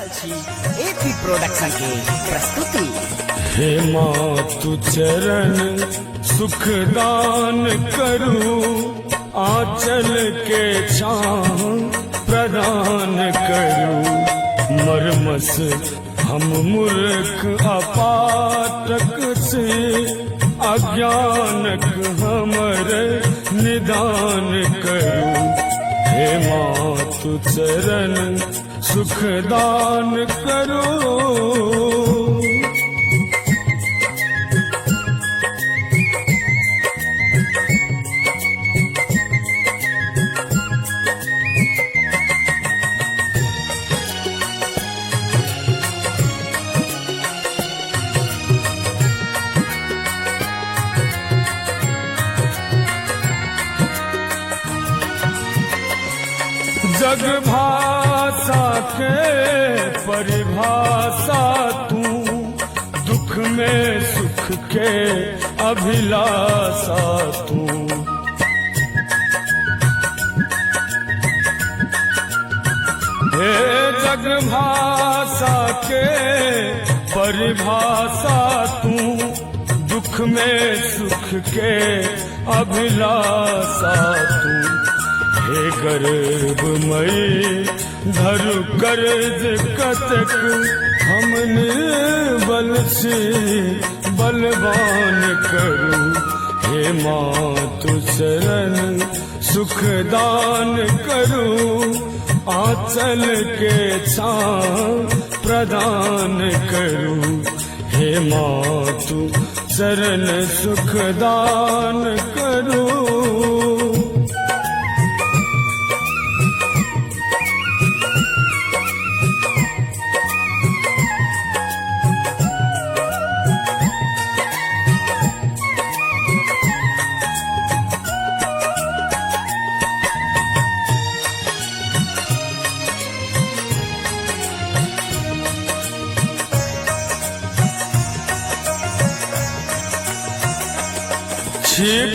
रहल छी AP production के प्रस्तुति। हे मातु चरण सुखदान करू, आंचल के छाँव प्रदान करू। मरमस हम मूर्ख अपाटक से, अज्ञानक हमर निदान करू। हे मातु चरण सुखदान करो। जग भाषा के परिभाषा तू, दुख में सुख के अभिलाषा तू। हे जग भाषा के परिभाषा तू, दुख में सुख के अभिलाषा तू। हे गर्भमयी धरु कर्ज कतक, हमने बल से बलवान करू। हे मातु चरण सुखदान करू, आंचल के छाँव प्रदान करू। हे मातु चरण सुखदान करू।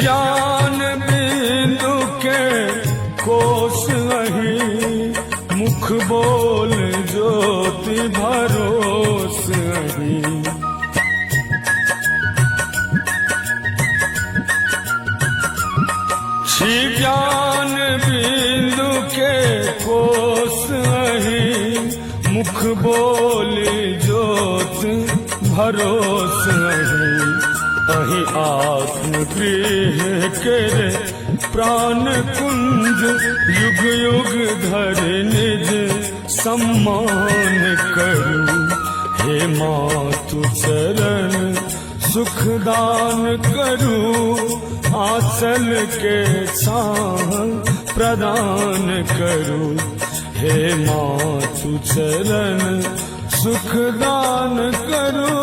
ज्ञान बिंदु के कोश अही, मुख बोल ज्योति भरोस अही। ज्ञान बिंदु के कोश अही, मुख बोल ज्योति भरोस अही। अहि आत्मगृह के प्राण कुंज, युग युग धर निज सम्मान करू। हे मातु चरण सुखदान करू, आंचल के छाँव प्रदान करू। हे मातु चरण सुखदान करू।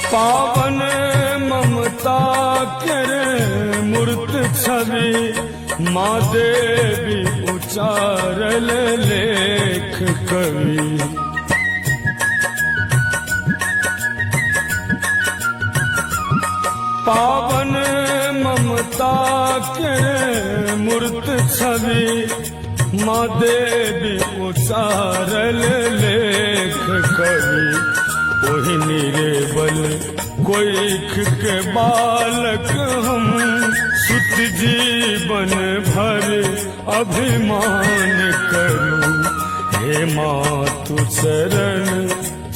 पावन ममता के मूर्त छवि, माँ देवी उचारल लेख कवि। पावन ममता के मूर्त छवि, माँ देवी उचारल लेख कवि। ओहि निरेबल कोइख के बालक हम, सुत जीवन भर अभिमान करू। हे मातु चरण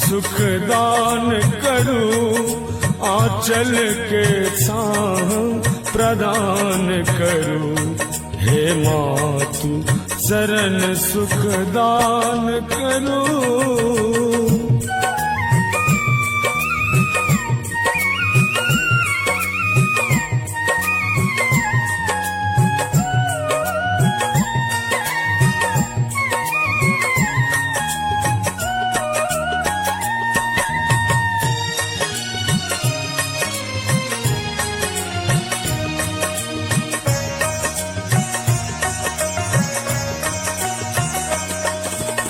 सुखदान करू, आंचल के छाँव प्रदान करू। हे मातु चरण सुखदान करू।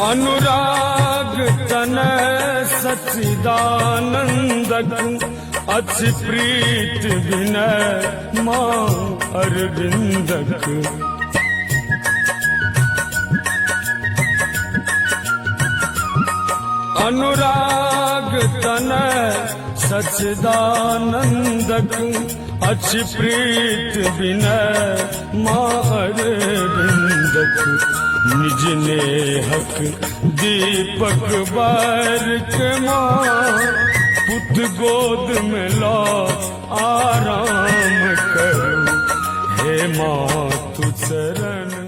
अनुराग तन सच्चिदानंदक अच्छी प्रीत विनय मां अरविंदक अनुराग तन सच्चिदानंदक अच्छी प्रीत विनय मां अरविंदक निज नेहक दीपक बारिक मां पुत गोद में लो आराम करो हे मां तू चरण